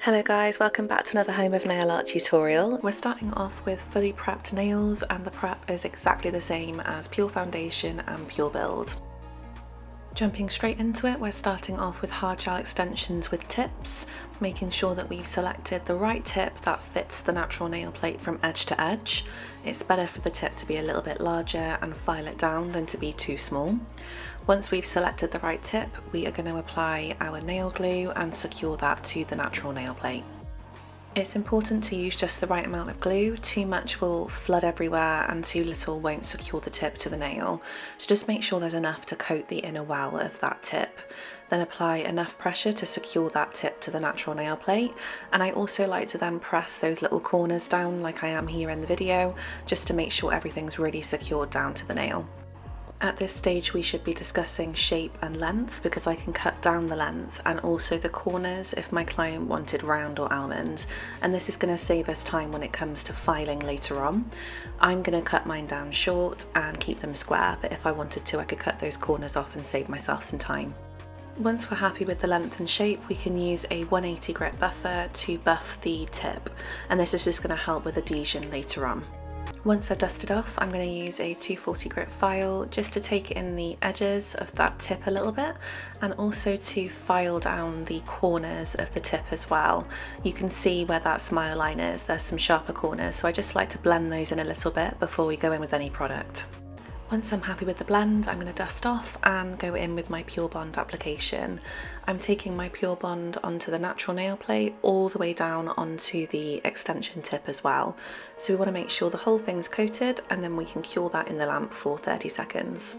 Hello guys, welcome back to another Home of Nail Art tutorial. We're starting off with fully prepped nails, and the prep is exactly the same as Pure Foundation and Pure Build. Jumping straight into it, we're starting off with hard gel extensions with tips, making sure that we've selected the right tip that fits the natural nail plate from edge to edge. It's better for the tip to be a little bit larger and file it down than to be too small. Once we've selected the right tip, we are going to apply our nail glue and secure that to the natural nail plate. It's important to use just the right amount of glue. Too much will flood everywhere and too little won't secure the tip to the nail. So just make sure there's enough to coat the inner well of that tip. Then apply enough pressure to secure that tip to the natural nail plate. And I also like to then press those little corners down like I am here in the video, just to make sure everything's really secured down to the nail. At this stage we should be discussing shape and length, because I can cut down the length and also the corners if my client wanted round or almond, and this is going to save us time when it comes to filing later on. I'm going to cut mine down short and keep them square, but if I wanted to I could cut those corners off and save myself some time. Once we're happy with the length and shape, we can use a 180 grit buffer to buff the tip, and this is just going to help with adhesion later on. Once I've dusted off, I'm going to use a 240 grit file just to take in the edges of that tip a little bit, and also to file down the corners of the tip as well. You can see where that smile line is, there's some sharper corners, so I just like to blend those in a little bit before we go in with any product. Once I'm happy with the blend, I'm going to dust off and go in with my Pure Bond application. I'm taking my Pure Bond onto the natural nail plate all the way down onto the extension tip as well. So we want to make sure the whole thing's coated, and then we can cure that in the lamp for 30 seconds.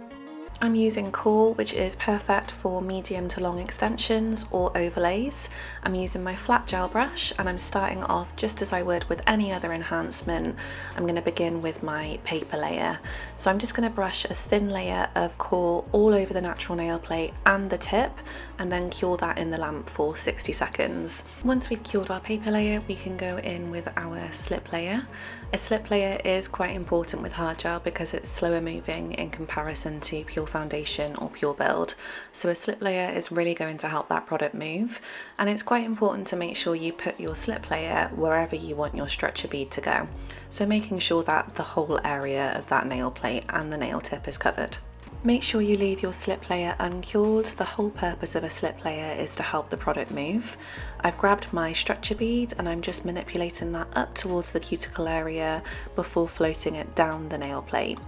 I'm using Core, which is perfect for medium to long extensions or overlays. I'm using my flat gel brush, and I'm starting off just as I would with any other enhancement. I'm going to begin with my paper layer. So I'm just going to brush a thin layer of Core all over the natural nail plate and the tip, and then cure that in the lamp for 60 seconds. Once we've cured our paper layer, we can go in with our slip layer. A slip layer is quite important with hard gel because it's slower moving in comparison to Pure Foundation or Pure Build. So a slip layer is really going to help that product move, and it's quite important to make sure you put your slip layer wherever you want your structure bead to go. So making sure that the whole area of that nail plate and the nail tip is covered. Make sure you leave your slip layer uncured. The whole purpose of a slip layer is to help the product move. I've grabbed my structure bead and I'm just manipulating that up towards the cuticle area before floating it down the nail plate.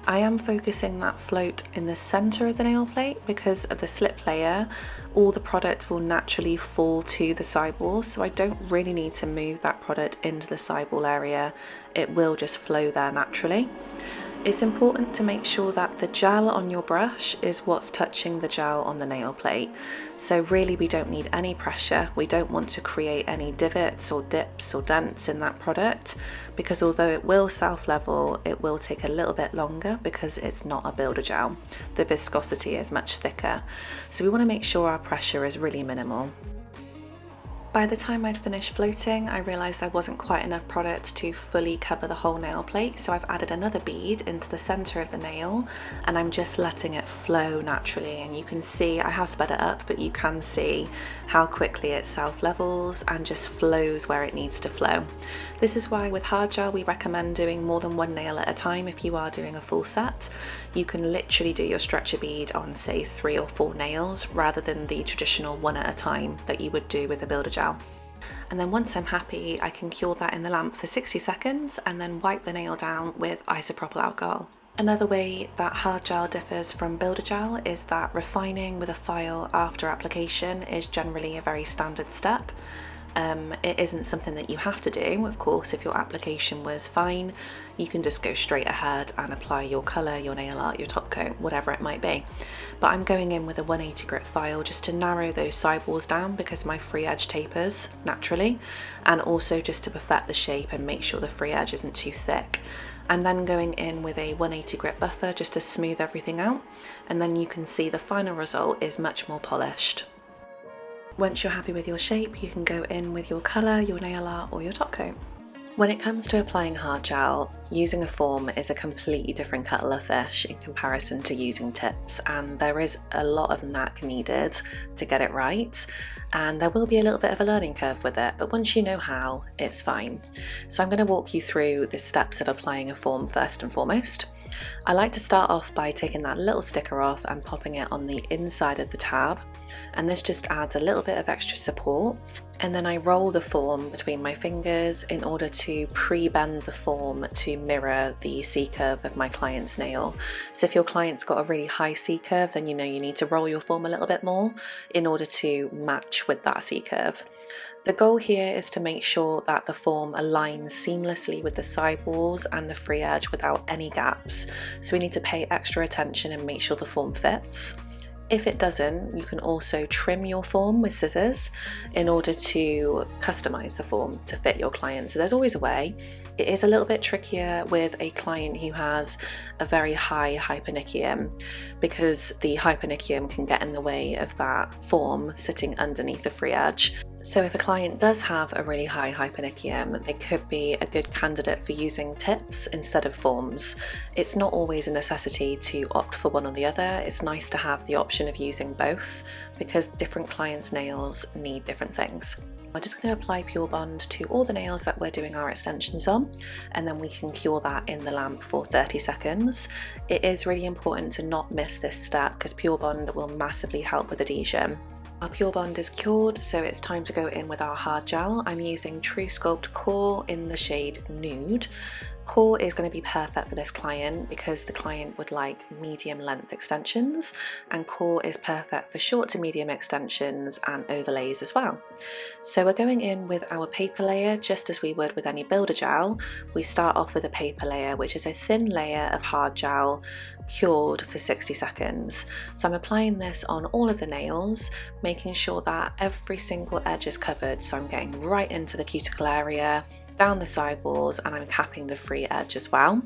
I am focusing that float in the center of the nail plate because of the slip layer. All the product will naturally fall to the sidewall, so I don't really need to move that product into the sidewall area. It will just flow there naturally. It's important to make sure that the gel on your brush is what's touching the gel on the nail plate. So really we don't need any pressure. We don't want to create any divots or dips or dents in that product, because although it will self-level, it will take a little bit longer because it's not a builder gel. The viscosity is much thicker. So we want to make sure our pressure is really minimal. By the time I'd finished floating, I realised there wasn't quite enough product to fully cover the whole nail plate, so I've added another bead into the centre of the nail, and I'm just letting it flow naturally. And you can see, I have sped it up, but you can see how quickly it self-levels and just flows where it needs to flow. This is why with hard gel we recommend doing more than one nail at a time if you are doing a full set. You can literally do your structure bead on say 3 or 4 nails rather than the traditional one at a time that you would do with a builder gel. And then once I'm happy, I can cure that in the lamp for 60 seconds and then wipe the nail down with isopropyl alcohol. Another way that hard gel differs from builder gel is that refining with a file after application is generally a very standard step. It isn't something that you have to do. Of course, if your application was fine, you can just go straight ahead and apply your colour, your nail art, your top coat, whatever it might be. But I'm going in with a 180 grit file just to narrow those sidewalls down because my free edge tapers naturally, and also just to perfect the shape and make sure the free edge isn't too thick. I'm then going in with a 180 grit buffer just to smooth everything out, and then you can see the final result is much more polished. Once you're happy with your shape, you can go in with your colour, your nail art or your top coat. When it comes to applying hard gel, using a foam is a completely different kettle of fish in comparison to using tips, and there is a lot of knack needed to get it right, and there will be a little bit of a learning curve with it, but once you know how, it's fine. So I'm going to walk you through the steps of applying a foam first and foremost. I like to start off by taking that little sticker off and popping it on the inside of the tab, and this just adds a little bit of extra support. And then I roll the foam between my fingers in order to pre-bend the foam to mirror the C-curve of my client's nail. So if your client's got a really high C-curve, then you know you need to roll your foam a little bit more in order to match with that C-curve. The goal here is to make sure that the foam aligns seamlessly with the sidewalls and the free edge without any gaps. So we need to pay extra attention and make sure the foam fits. If it doesn't, you can also trim your foam with scissors in order to customize the foam to fit your client. So there's always a way. It is a little bit trickier with a client who has a very high hyponychium, because the hyponychium can get in the way of that foam sitting underneath the free edge. So if a client does have a really high hyponychium, they could be a good candidate for using tips instead of foams. It's not always a necessity to opt for one or the other. It's nice to have the option of using both because different clients' nails need different things. We're just going to apply Pure Bond to all the nails that we're doing our extensions on, and then we can cure that in the lamp for 30 seconds. It is really important to not miss this step because Pure Bond will massively help with adhesion. Our Pure Bond is cured, so it's time to go in with our hard gel. I'm using TrueSculpt Core in the shade Nude. Core is going to be perfect for this client because the client would like medium length extensions, and Core is perfect for short to medium extensions and overlays as well. So we're going in with our paper layer just as we would with any builder gel. We start off with a paper layer, which is a thin layer of hard gel cured for 60 seconds. So I'm applying this on all of the nails, making sure that every single edge is covered. So I'm getting right into the cuticle area, down the sidewalls, and I'm capping the free edge as well.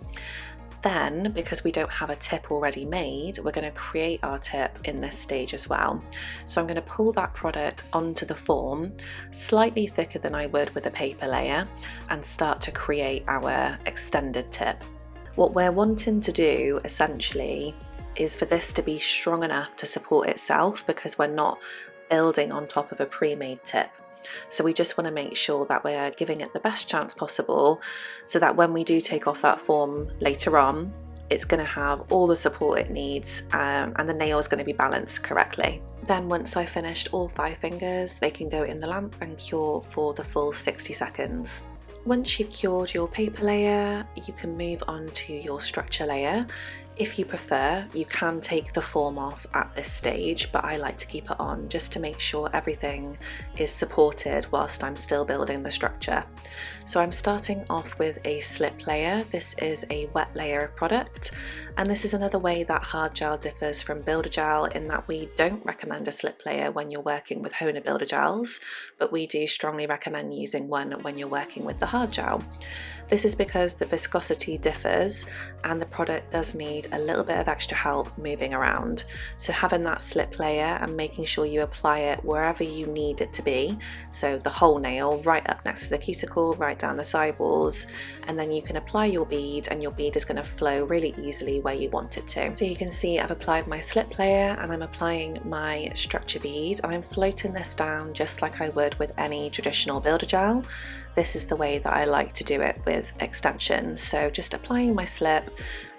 Then, because we don't have a tip already made, we're going to create our tip in this stage as well. So I'm going to pull that product onto the form, slightly thicker than I would with a paper layer, and start to create our extended tip. What we're wanting to do essentially is for this to be strong enough to support itself, because we're not building on top of a pre-made tip. So we just want to make sure that we're giving it the best chance possible so that when we do take off that form later on, it's going to have all the support it needs, and the nail is going to be balanced correctly. Then once I've finished all 5 fingers, they can go in the lamp and cure for the full 60 seconds. Once you've cured your paper layer, you can move on to your structure layer. If you prefer, you can take the form off at this stage, but I like to keep it on just to make sure everything is supported whilst I'm still building the structure. So I'm starting off with a slip layer. This is a wet layer of product, and this is another way that hard gel differs from builder gel in that we don't recommend a slip layer when you're working with HONA builder gels, but we do strongly recommend using one when you're working with the hard gel. This is because the viscosity differs and the product does need a little bit of extra help moving around. So having that slip layer and making sure you apply it wherever you need it to be, so the whole nail right up next to the cuticle, right down the sidewalls, and then you can apply your bead and your bead is going to flow really easily where you want it to. So you can see I've applied my slip layer and I'm applying my structure bead, and I'm floating this down just like I would with any traditional builder gel. This is the way that I like to do it with extensions. So just applying my slip,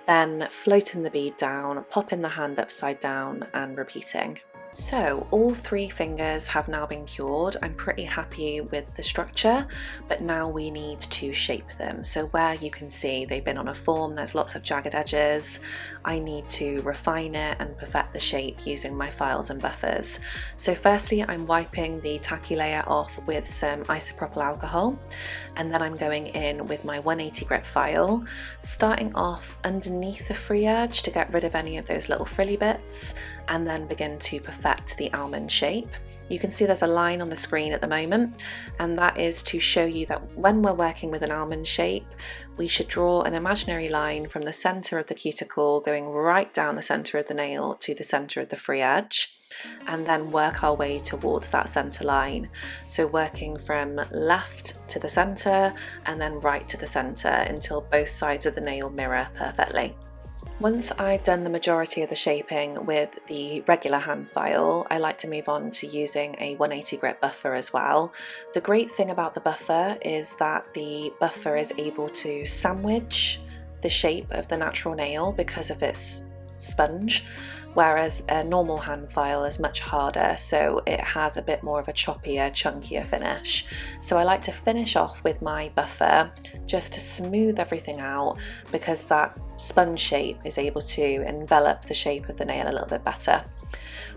then floating the bead down, popping the hand upside down and repeating. So all 3 fingers have now been cured. I'm pretty happy with the structure, but now we need to shape them. So where you can see they've been on a form, there's lots of jagged edges, I need to refine it and perfect the shape using my files and buffers. So firstly, I'm wiping the tacky layer off with some isopropyl alcohol, and then I'm going in with my 180 grit file, starting off underneath the free edge to get rid of any of those little frilly bits, and then begin to perfect the almond shape. You can see there's a line on the screen at the moment, and that is to show you that when we're working with an almond shape, we should draw an imaginary line from the center of the cuticle going right down the center of the nail to the center of the free edge. and then work our way towards that center line. So working from left to the center and then right to the center until both sides of the nail mirror perfectly. Once I've done the majority of the shaping with the regular hand file, I like to move on to using a 180 grit buffer as well. The great thing about the buffer is that the buffer is able to sandwich the shape of the natural nail because of its sponge, whereas a normal hand file is much harder, so it has a bit more of a choppier, chunkier finish. So I like to finish off with my buffer just to smooth everything out, because that sponge shape is able to envelop the shape of the nail a little bit better.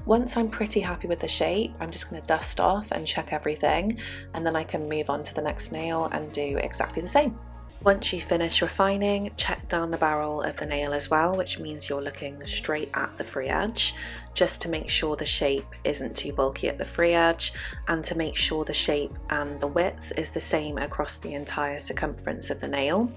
Once I'm pretty happy with the shape, I'm just going to dust off and check everything, and then I can move on to the next nail and do exactly the same. Once you finish refining, check down the barrel of the nail as well, which means you're looking straight at the free edge, just to make sure the shape isn't too bulky at the free edge, and to make sure the shape and the width is the same across the entire circumference of the nail.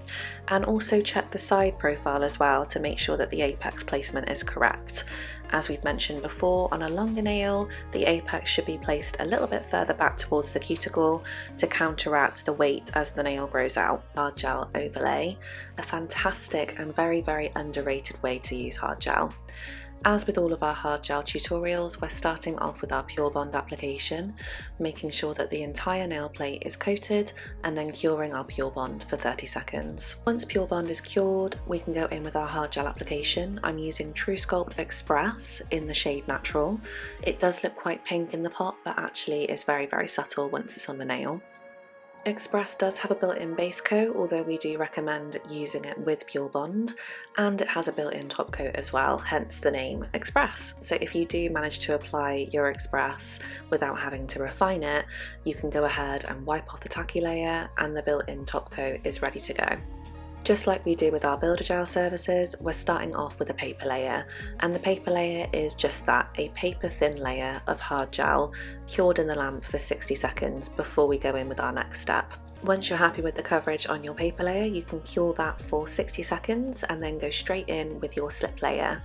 And also check the side profile as well to make sure that the apex placement is correct. As we've mentioned before, on a longer nail, the apex should be placed a little bit further back towards the cuticle to counteract the weight as the nail grows out. Hard gel overlay, a fantastic and very, very underrated way to use hard gel. As with all of our hard gel tutorials, we're starting off with our Pure Bond application, making sure that the entire nail plate is coated, and then curing our Pure Bond for 30 seconds. Once Pure Bond is cured, we can go in with our hard gel application. I'm using TrueSculpt Express in the shade Natural. It does look quite pink in the pot, but actually is very, very subtle once it's on the nail. Express does have a built-in base coat, although we do recommend using it with Pure Bond, and it has a built-in top coat as well, hence the name Express. So if you do manage to apply your Express without having to refine it, you can go ahead and wipe off the tacky layer, and the built-in top coat is ready to go. Just like we do with our builder gel services, we're starting off with a paper layer, and the paper layer is just that, a paper thin layer of hard gel cured in the lamp for 60 seconds before we go in with our next step. Once you're happy with the coverage on your paper layer, you can cure that for 60 seconds and then go straight in with your slip layer.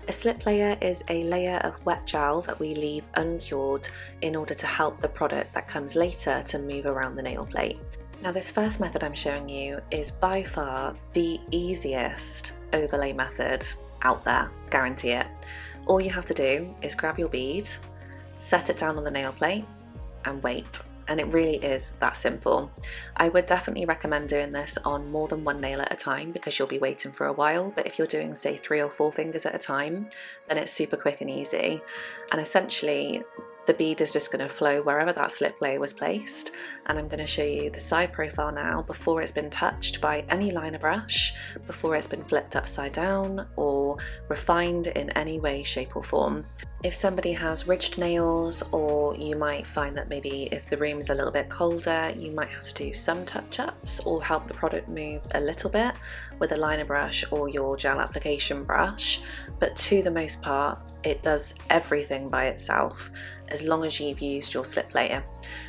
A slip layer is a layer of wet gel that we leave uncured in order to help the product that comes later to move around the nail plate. Now, this first method I'm showing you is by far the easiest overlay method out there, guarantee it. All you have to do is grab your bead, set it down on the nail plate and wait. And it really is that simple. I would definitely recommend doing this on more than one nail at a time because you'll be waiting for a while, but if you're doing say 3 or 4 fingers at a time, then it's super quick and easy. And essentially, the bead is just going to flow wherever that slip layer was placed, and I'm going to show you the side profile now before it's been touched by any liner brush, before it's been flipped upside down or refined in any way, shape or form. If somebody has ridged nails, or you might find that maybe if the room is a little bit colder, you might have to do some touch-ups or help the product move a little bit with a liner brush or your gel application brush, but to the most part, it does everything by itself as long as you've used your slip layer.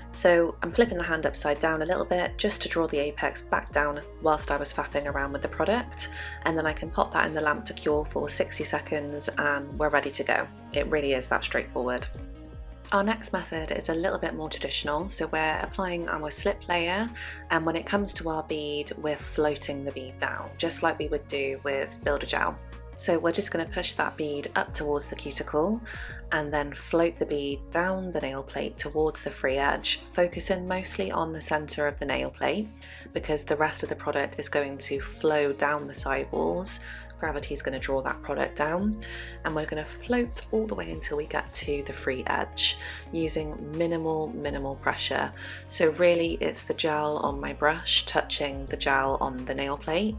So I'm flipping the hand upside down a little bit just to draw the apex back down whilst I was faffing around with the product, and then I can pop that in the lamp to cure for 60 seconds and we're ready to go. It really is that straightforward. Our next method is a little bit more traditional, so we're applying our slip layer, and when it comes to our bead, we're floating the bead down, just like we would do with builder gel. So we're just going to push that bead up towards the cuticle and then float the bead down the nail plate towards the free edge, focusing mostly on the center of the nail plate because the rest of the product is going to flow down the side walls. Gravity is going to draw that product down, and we're going to float all the way until we get to the free edge using minimal pressure. So really it's the gel on my brush touching the gel on the nail plate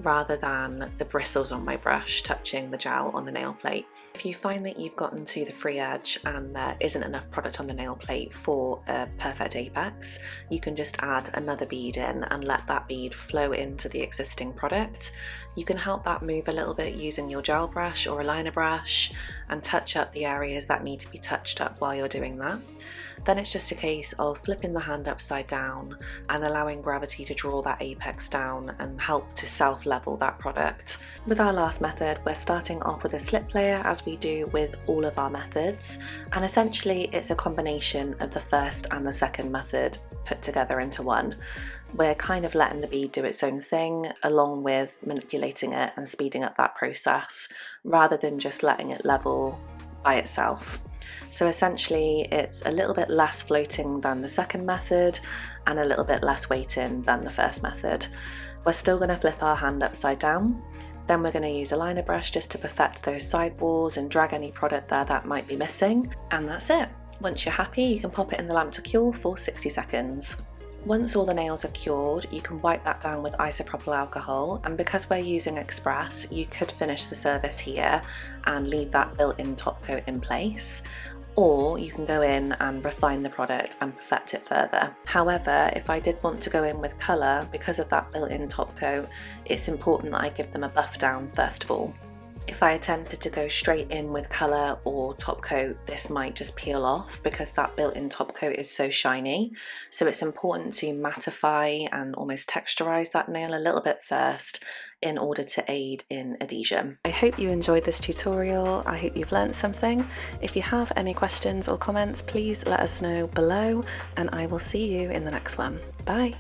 rather than the bristles on my brush touching the gel on the nail plate. If you find that you've gotten to the free edge and there isn't enough product on the nail plate for a perfect apex, you can just add another bead in and let that bead flow into the existing product. You can help that move a little bit using your gel brush or a liner brush and touch up the areas that need to be touched up while you're doing that. Then it's just a case of flipping the hand upside down and allowing gravity to draw that apex down and help to self-level that product. With our last method, we're starting off with a slip layer, as we do with all of our methods, and essentially it's a combination of the first and the second method put together into one. We're kind of letting the bead do its own thing, along with manipulating it and speeding up that process, rather than just letting it level by itself. So essentially it's a little bit less floating than the second method and a little bit less weighting than the first method. We're still going to flip our hand upside down. Then we're going to use a liner brush just to perfect those sidewalls and drag any product there that might be missing. And that's it. Once you're happy, you can pop it in the lamp to cure for 60 seconds. Once all the nails are cured, you can wipe that down with isopropyl alcohol, and because we're using Express, you could finish the service here and leave that built-in top coat in place, or you can go in and refine the product and perfect it further. However, if I did want to go in with colour, because of that built-in top coat, it's important that I give them a buff down first of all. If I attempted to go straight in with colour or top coat, this might just peel off because that built-in top coat is so shiny. So it's important to mattify and almost texturise that nail a little bit first in order to aid in adhesion. I hope you enjoyed this tutorial. I hope you've learned something. If you have any questions or comments, please let us know below, and I will see you in the next one. Bye!